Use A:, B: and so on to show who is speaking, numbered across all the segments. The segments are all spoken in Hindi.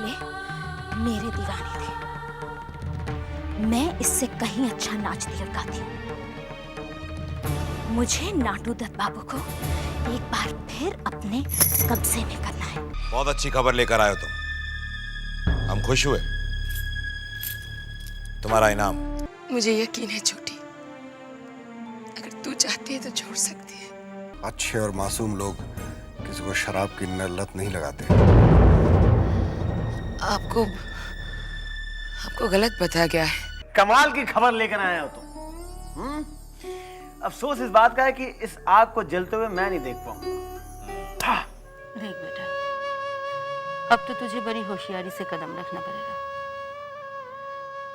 A: पहले मेरे दीवाने थे। मैं इससे कहीं अच्छा नाचती और गाती हूँ। मुझे नाटू दत्त बाबू को एक बार फिर अपने कब्जे में करना है।
B: बहुत अच्छी खबर लेकर आए हो तुम, हम खुश हुए। तुम्हारा इनाम।
C: मुझे यकीन है छोटी, अगर तू चाहती है तो छोड़ सकती है।
D: अच्छे और मासूम लोग किसी को शराब की लत नहीं लगाते।
C: आपको गलत बताया गया है।
E: कमाल की खबर लेकर आए हो तुम। अफसोस इस बात का है कि इस आग को जलते हुए मैं नहीं देख पाऊंगा।
F: देख बेटा, अब तो तुझे बड़ी होशियारी से कदम रखना पड़ेगा।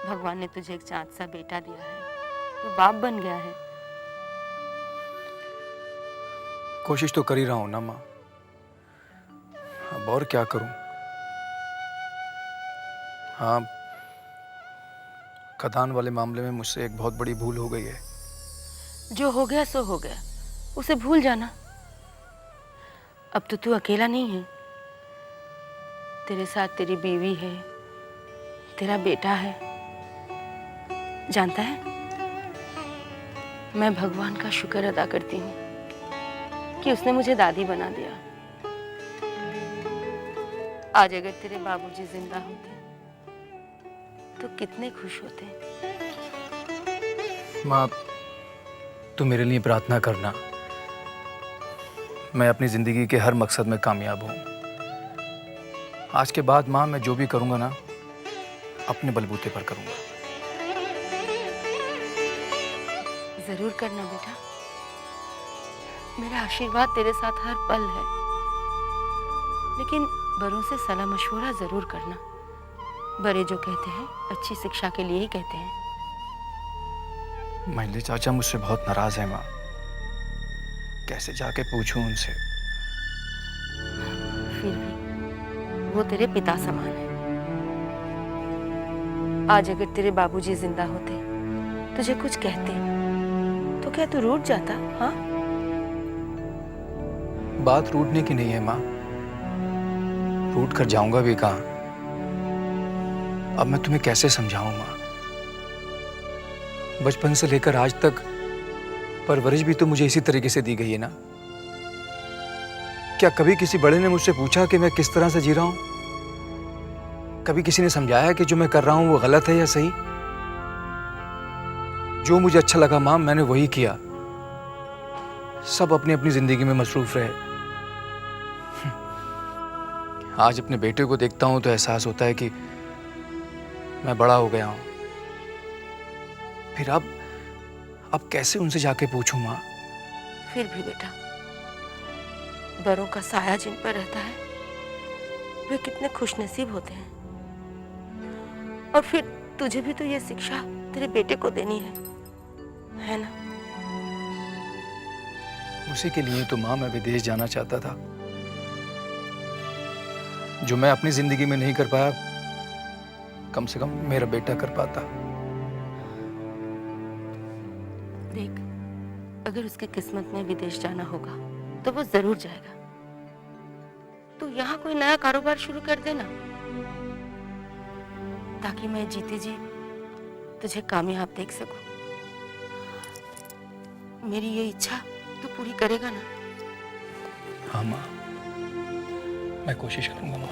F: भगवान ने तुझे एक चाँद सा बेटा दिया है, तो बाप बन गया है।
G: कोशिश तो कर ही रहा हूं ना माँ, अब और क्या करूं। हाँ, खदान वाले मामले में मुझसे एक बहुत बड़ी भूल हो गई है।
F: जो हो गया सो हो गया, उसे भूल जाना। अब तो तू अकेला नहीं है, तेरे साथ तेरी बीवी है, तेरा बेटा है। जानता है, मैं भगवान का शुक्र अदा करती हूँ कि उसने मुझे दादी बना दिया। आज अगर तेरे बाबूजी जिंदा होते तो कितने खुश होते।
G: माँ, तू मेरे लिए प्रार्थना करना, मैं अपनी जिंदगी के हर मकसद में कामयाब हूँ। आज के बाद माँ, मैं जो भी करूँगा ना, अपने बलबूते पर करूँगा।
F: जरूर करना बेटा, मेरा आशीर्वाद तेरे साथ हर पल है। लेकिन बड़ों से सलाह मशवरा जरूर करना। बड़े जो कहते हैं अच्छी शिक्षा के लिए ही कहते हैं।
G: महिंद्र चाचा मुझसे बहुत नाराज है माँ, कैसे जाके पूछूं उनसे।
F: फिर भी वो तेरे पिता समान है। आज अगर तेरे बाबूजी जिंदा होते, तुझे कुछ कहते, तो क्या तू रूठ जाता? हाँ,
G: बात रूठने की नहीं है माँ, रूठ कर जाऊंगा भी कहाँ। अब मैं तुम्हें कैसे समझाऊं माँ, बचपन से लेकर आज तक परवरिश भी तो मुझे इसी तरीके से दी गई है ना। क्या कभी किसी बड़े ने मुझसे पूछा कि मैं किस तरह से जी रहा हूं? कभी किसी ने समझाया कि जो मैं कर रहा हूं वो गलत है या सही? जो मुझे अच्छा लगा मां, मैंने वही किया। सब अपनी अपनी जिंदगी में मसरूफ रहे। आज अपने बेटे को देखता हूं तो एहसास होता है कि मैं बड़ा हो गया हूं। फिर अब कैसे उनसे जाके पूछूं मां?
F: फिर भी बेटा, बड़ों का साया जिन पर रहता है वे कितने खुशनसीब होते हैं। और फिर तुझे भी तो ये शिक्षा तेरे बेटे को देनी है ना?
G: उसी के लिए तो मां मैं विदेश जाना चाहता था, जो मैं अपनी जिंदगी में नहीं कर पाया, कम से कम मेरा बेटा कर पाता।
F: देख, अगर उसकी किस्मत में विदेश जाना होगा तो वो जरूर जाएगा। तू यहाँ कोई नया कारोबार शुरू कर देना, ताकि मैं जीते जी तुझे कामयाब देख सकूं। मेरी ये इच्छा तू पूरी करेगा ना?
G: हाँ माँ, मैं कोशिश करूंगा माँ।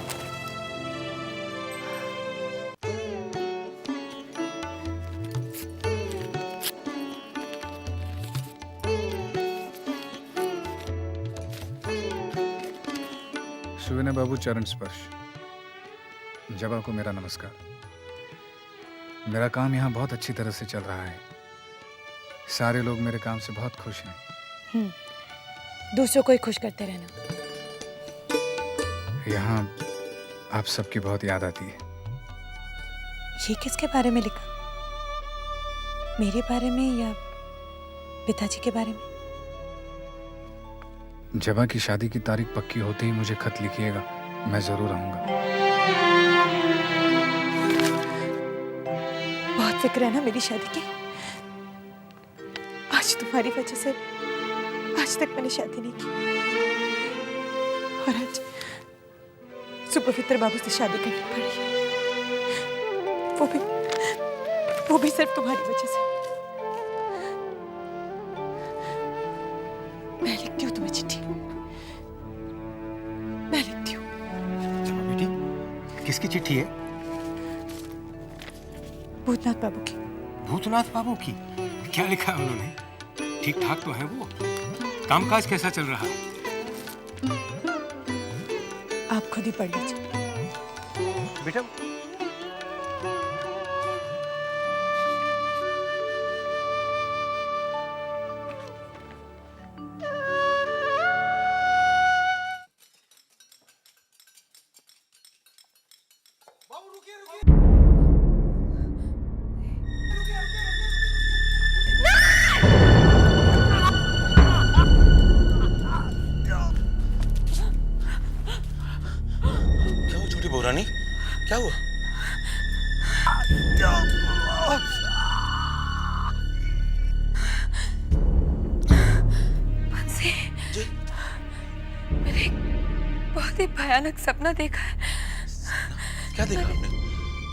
H: सुविनय बाबू चरण स्पर्श। जबा को मेरा नमस्कार। मेरा काम यहाँ बहुत अच्छी तरह से चल रहा है। सारे लोग मेरे काम से बहुत खुश हैं।
I: दूसरों को ही खुश करते रहना।
H: यहाँ आप सबकी बहुत याद आती है।
I: ये किसके बारे में लिखा? मेरे बारे में या पिताजी के बारे में?
H: जबा की शादी की तारीख पक्की होते ही मुझे खत लिखिएगा, मैं जरूर आऊंगा।
I: बहुत फिक्र है ना मेरी शादी की। आज तुम्हारी वजह से आज तक मैंने शादी नहीं की, और आज सुपवित्र बाबू से शादी करनी पड़ी, वो भी सिर्फ तुम्हारी वजह से। मैं लिखती हूँ तुम्हें चिट्ठी, मैं लिखती हूँ।
J: बेटी, किसकी चिट्ठी है?
I: भूतनाथ बाबू की।
J: भूतनाथ बाबू की? क्या लिखा है उन्होंने? ठीक ठाक तो है वो? कामकाज कैसा चल रहा है?
I: आप खुद ही पढ़ लीजिए।
J: बेटा,
B: क्या हुआ छोटी बहुरानी, क्या हुआ?
C: बंसी, मैंने एक बहुत ही भयानक सपना देखा है।
B: क्या देखा आपने?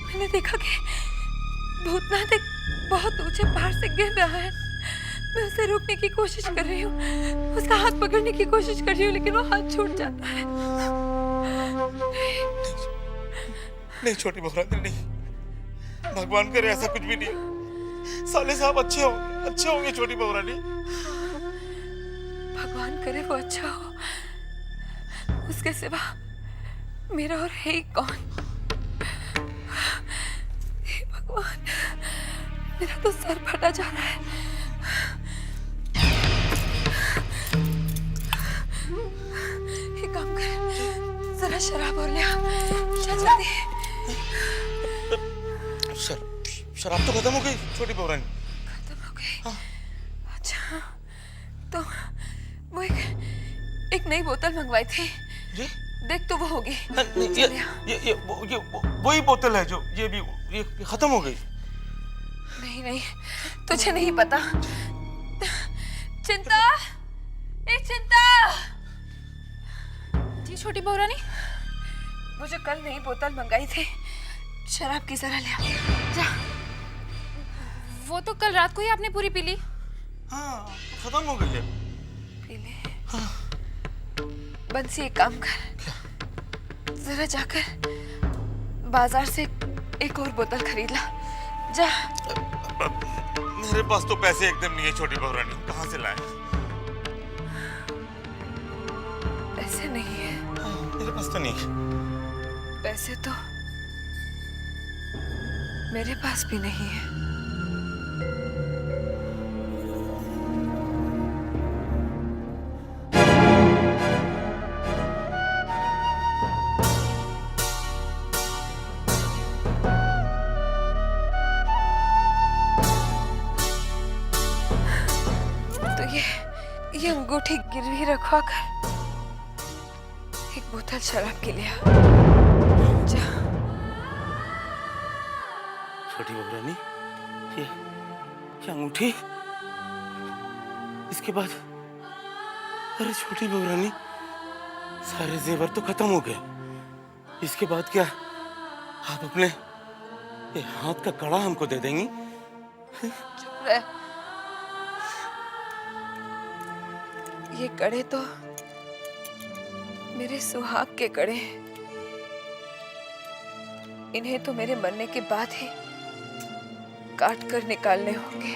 C: मैंने देखा कि भूतनाथ एक बहुत ऊंचे पहाड़ से गिर रहा है। मैं उसे रोकने की कोशिश कर रही हूँ, उसका हाथ पकड़ने की कोशिश कर रही हूँ, लेकिन वो हाथ छूट जाता है।
B: नहीं छोटी बहुरानी, नहीं, भगवान करे ऐसा कुछ भी नहीं। साले साहब अच्छे होंगे छोटी बहुरानी।
C: भगवान करे वो अच्छा हो, उसके सिवा मेरा और है ही कौन। हे भगवान, मेरा तो सर फटा जा रहा है। एक काम कर, जरा शराब और ले आ, चल जल्दी।
B: शराब तो खत्म हो गई छोटी बहुरानी।
C: खत्म हो गई? अच्छा, तो वो एक नई बोतल मंगवाई थी
B: जी?
C: देख तो वो होगी।
B: ये वही बोतल है जो ये खत्म हो गई।
C: नहीं नहीं, तुझे नहीं पता। चिंता, एक चिंता।
A: जी छोटी बहुरानी।
C: वो जो कल नई बोतल मंगाई थी, शराब की जरा ले आ, जा।
A: वो तो कल रात को ही आपने पूरी पी ली।
B: हाँ, खत्म हो गई है।
C: पी ले। बंसी एक काम कर, जरा जाकर बाजार से एक और बोतल खरीद ला, जा।
B: मेरे पास तो पैसे एकदम नहीं है छोटी बहुरानी, कहाँ से लाए?
C: पैसे नहीं है?
B: मेरे पास तो नहीं है।
C: पैसे तो मेरे पास भी नहीं है। ये अंगूठी गिरवी रखवा कर एक बोतल शराब के लिए जा।
B: छोटी बहुरानी, ये अंगूठी, इसके बाद अरे छोटी बहुरानी, सारे जेवर तो खत्म हो गए। इसके बाद क्या आप अपने ये हाथ का कड़ा हमको दे देंगी?
C: चुप रह। ये कड़े तो मेरे सुहाग के कड़े हैं। इन्हें तो मेरे मरने के बाद ही काट कर निकालने होंगे।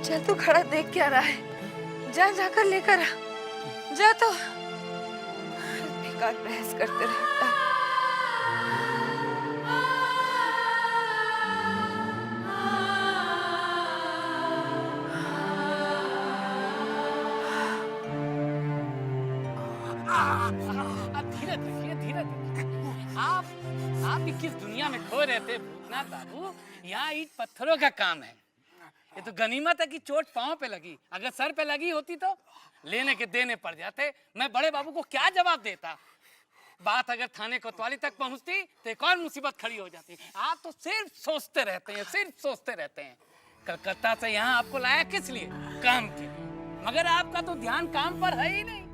C: चल तू खड़ा देख क्या रहा है, जा जाकर लेकर आ, जा। तो बेकार बहस करते रहता है।
K: धीरे धीरे धीरे धीरे। आप किस दुनिया में खो रहे थे भूतनाथ बाबू? यहाँ ईंट पत्थरों का काम है। ये तो गनीमत है कि चोट पांव पे लगी, अगर सर पे लगी होती तो लेने के देने पड़ जाते। मैं बड़े बाबू को क्या जवाब देता? बात अगर थाने कोतवाली तक पहुंचती तो एक और मुसीबत खड़ी हो जाती। आप तो सिर्फ सोचते रहते हैं, सिर्फ सोचते रहते हैं। कलकत्ता से यहाँ आपको लाया किस लिए? काम के लिए। मगर आपका तो ध्यान काम पर है ही नहीं।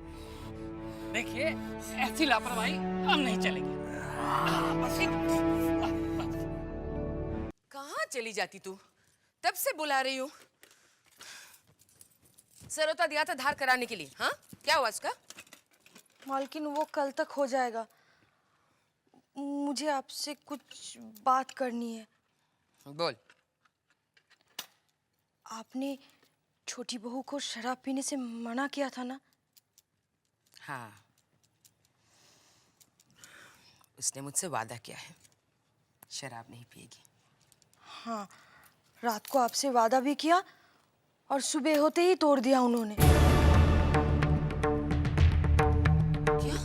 K: देखिए, ऐसी लापरवाही हम नहीं चलेगी।
F: कहाँ चली जाती तू? तब से बुला रही हूँ। सरोता दिया था धार कराने के लिए। हाँ, क्या हुआ उसका?
C: मालकिन वो कल तक हो जाएगा। मुझे आपसे कुछ बात करनी है।
F: बोल।
C: आपने छोटी बहू को शराब पीने से मना किया था ना?
F: हाँ, उसने मुझसे वादा किया है, शराब नहीं पिएगी।
C: हाँ, रात को आपसे वादा भी किया और सुबह होते ही तोड़ दिया उन्होंने।
F: क्या?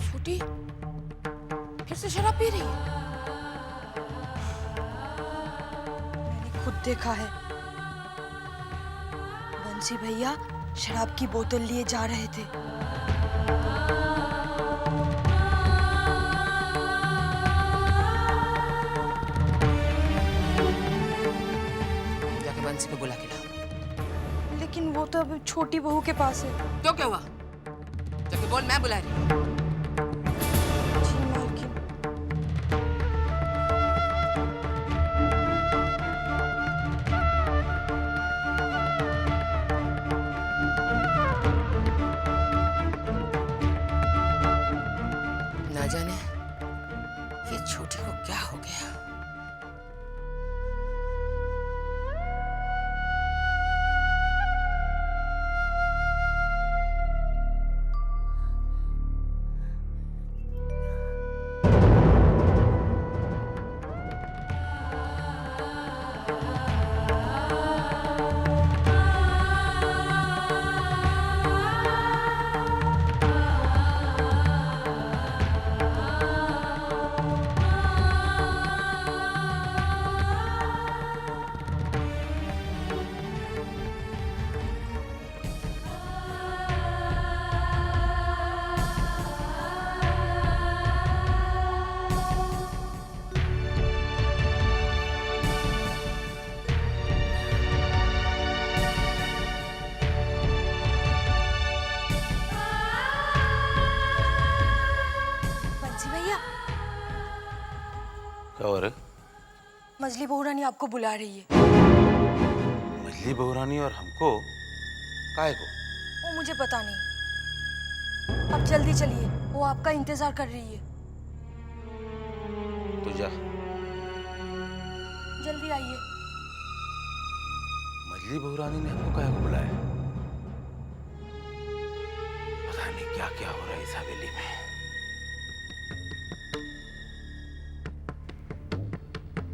F: छोटी फिर से शराब पी रही है?
C: मैंने खुद देखा है। बंसी भैया शराब की बोतल लिए जा रहे थे।
F: जाके बंसी को बुला के लाओ।
C: लेकिन वो तो अब छोटी बहू के पास है।
F: तो क्या हुआ? जाके बोल, मैं बुला रही हूँ।
C: जी मालकिन।
F: ना जाने ये छोटी को क्या हो गया।
C: बंसी भैया,
B: क्या हो रहा है?
C: मजली बहू रानी आपको बुला रही है।
B: मजली बहू रानी और हमको? काहे को?
C: वो मुझे पता नहीं। अब जल्दी चलिए, वो आपका इंतजार कर रही है।
B: तू जा।
C: जल्दी आइए।
B: मजली बहू रानी ने हमको काहे को बुलाया? पता नहीं क्या क्या हो रहा है इस हवेली में।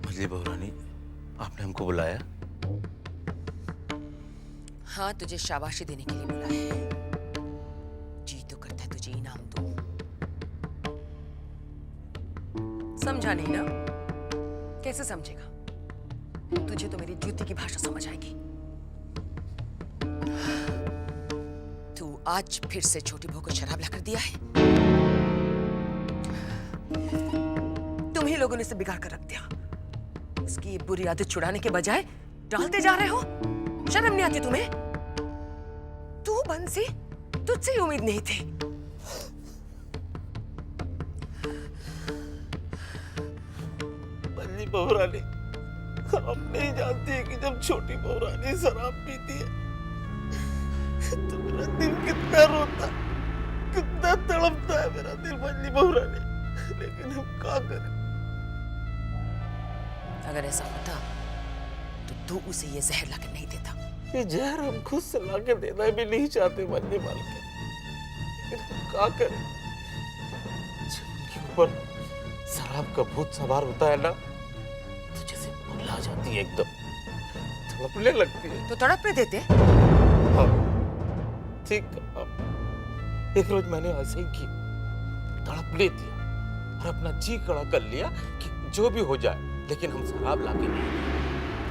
B: मजली बहू रानी, आपने हमको बुलाया?
F: हाँ, तुझे शाबाशी देने के लिए बुलाया है। जी तो करता है तुझे इनाम दूं। समझा नहीं ना? कैसे समझेगा? तुझे तो मेरी जूती की भाषा समझ आएगी। तू आज फिर से छोटी बहू को शराब लाकर दिया है। तुम ही लोगों ने इसे बिगाड़ कर रख दिया। उसकी ये बुरी आदत छुड़ाने के बजाय डालते जा रहे हो। शर्म नहीं आती तुम्हें? तू बंसी, तुझसे ही उम्मीद नहीं थी।
B: मजली बहू रानी, आप नहीं जानती है कि जब छोटी बहू रानी शराब पीती है तो मेरा दिल कितना रोता, कितना तड़पता है मेरा दिल मजली बहू रानी। लेकिन हम क्या करें?
F: अगर ऐसा होता तो तू उसे ये जहर लाकर नहीं देता।
B: ये जहर हम खुद से लाके देना भी नहीं चाहते मजली मालकिन, लेकिन हम क्या करें? जब उनके ऊपर शराब का भूत सवार होता है ना, तो जैसे बुला जाती है, एकदम तड़पने लगती है।
F: तो तड़पने देते।
B: हाँ, ठीक। अब एक रोज मैंने ऐसे ही किया, तड़पने दिया और अपना जी खड़ा कर लिया कि जो भी हो जाए, लेकिन हम शराब लाके नहीं देंगे।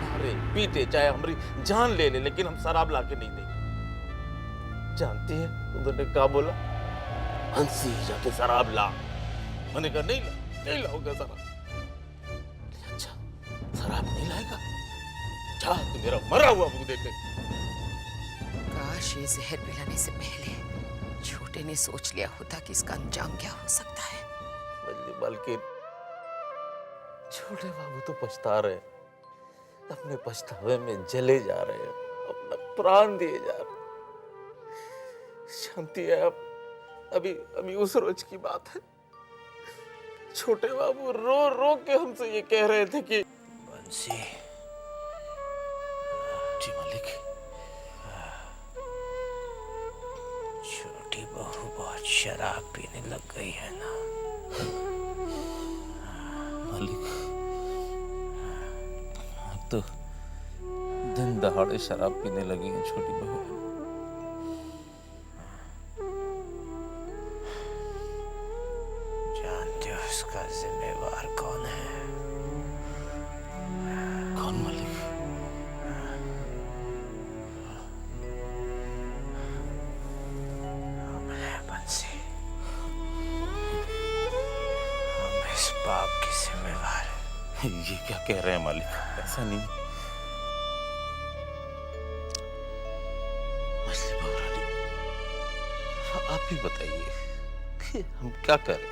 B: अरे पीते चाहे हमारी जान ले ले, लेकिन हम शराब लाके नहीं देंगे। जानती है उन्होंने क्या बोला? हंसी जाके शराब ला। मैंने कहा नहीं लाऊंगा शराब। अच्छा, शराब नहीं लाएगा? चाह तो मेरा मरा हुआ मुंह देखे।
F: काश ये जहर पिलाने से पहले छोटे ने सोच लिया होता कि इसका अंजाम क्या हो सकता है।
B: बल्कि छोटे बाबू तो पछता रहे, अपने पछतावे में जले जा रहे हैं, अपना प्राण दिए जा रहे। शांति है, अभी अभी उस रोज की बात है, छोटे बाबू रो रो के हमसे ये कह रहे थे कि
J: बंसी।
B: जी मालिक।
J: छोटी बहू बहुत शराब पीने लग गई है ना
B: मालिक? अब तो दिन दहाड़े शराब पीने लगी है छोटी बहू।
J: जानते हो उसका जिम्मेवार कौन है?
B: कौन मालिक?
J: हम हैं बंसी। हम इस पाप की जिम्मेवार हैं।
B: ये क्या कह रहे हैं मालिक? ऐसा नहीं। मछली पकड़ानी, आप ही बताइए कि हम क्या करें?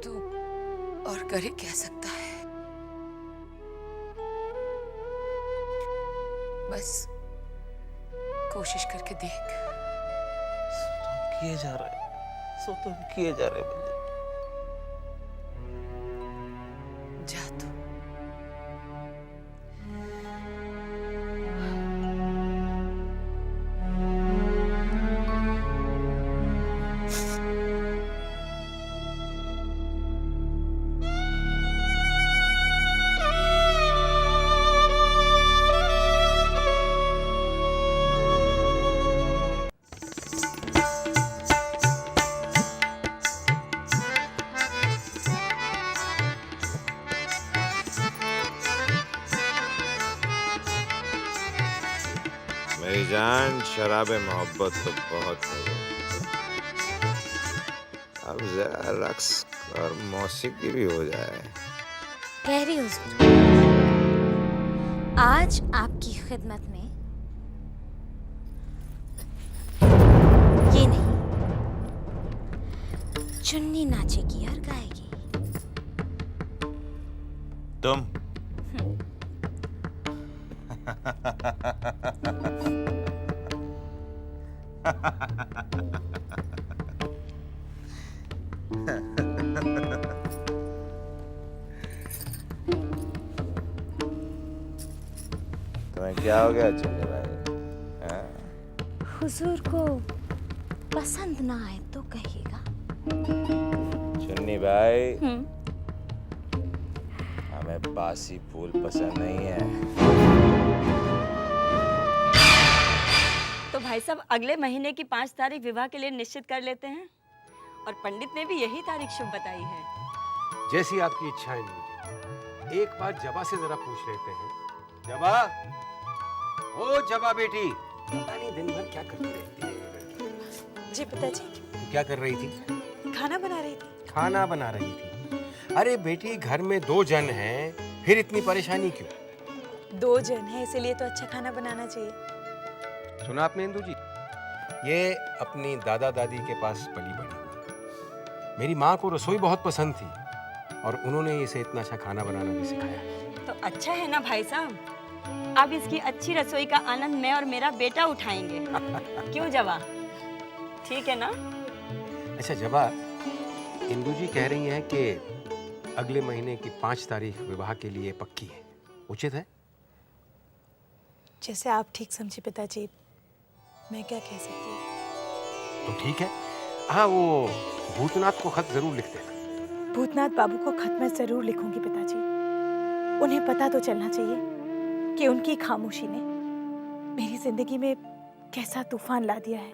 F: तू और कर ही कह सकता है। बस कोशिश करके देख।
B: किए जा रहे, सो तो हम किए जा रहे बल्ले।
F: जा तू।
L: मेरी जान, शराब मोहब्बत तो बहुत हो गई। अब जरा रक्स और मौसीकी भी हो जाए।
A: कहरी हुजूर, आज आपकी खिदमत में ये नहीं, चुन्नी नाचेगी और गाएगी।
L: तुम तुम्हें क्या हो गया चुन्नी भाई? हाँ?
A: हुजूर को पसंद ना आए तो कहिएगा।
L: चुन्नी भाई, हमें बासी फूल पसंद नहीं है।
C: तो भाई साहब अगले महीने की 5 तारीख विवाह के लिए निश्चित कर लेते हैं, और पंडित ने भी यही तारीख शुभ बताई है।
J: जैसी आपकी इच्छा है इंदु। एक बार जबा से जरा पूछ लेते हैं। जबा, ओ जबा बेटी, पता नहीं दिन भर क्या करती रहती है।
I: जी पिताजी।
J: तू क्या कर रही थी?
I: खाना बना रही थी।
J: खाना बना रही थी। अरे बेटी, घर में 2 जन हैं, फिर इतनी परेशानी क्यों?
I: 2 जन है इसलिए तो अच्छा खाना बनाना चाहिए।
J: सुना आपने इंदु जी? ये अपनी दादा दादी के पास पली बड़ी हुई। मेरी माँ को रसोई बहुत पसंद थी और उन्होंने इसे इतना अच्छा खाना बनाना भी सिखाया।
C: तो अच्छा है ना भाई साहब, अब इसकी अच्छी रसोई का आनंद मैं और मेरा बेटा उठाएंगे। क्यों जवा? ठीक है ना?
J: अच्छा जबा, इंदु जी कह रही हैं कि अगले महीने की 5 तारीख विवाह के लिए पक्की है, उचित है?
I: जैसे आप ठीक समझे पिताजी, मैं क्या कह सकती हूँ।
J: तो ठीक है। हाँ, वो भूतनाथ को खत जरूर लिख देना।
I: भूतनाथ बाबू को खत मैं जरूर लिखूंगी पिताजी। उन्हें पता तो चलना चाहिए कि उनकी खामोशी ने मेरी जिंदगी में कैसा तूफान ला दिया है।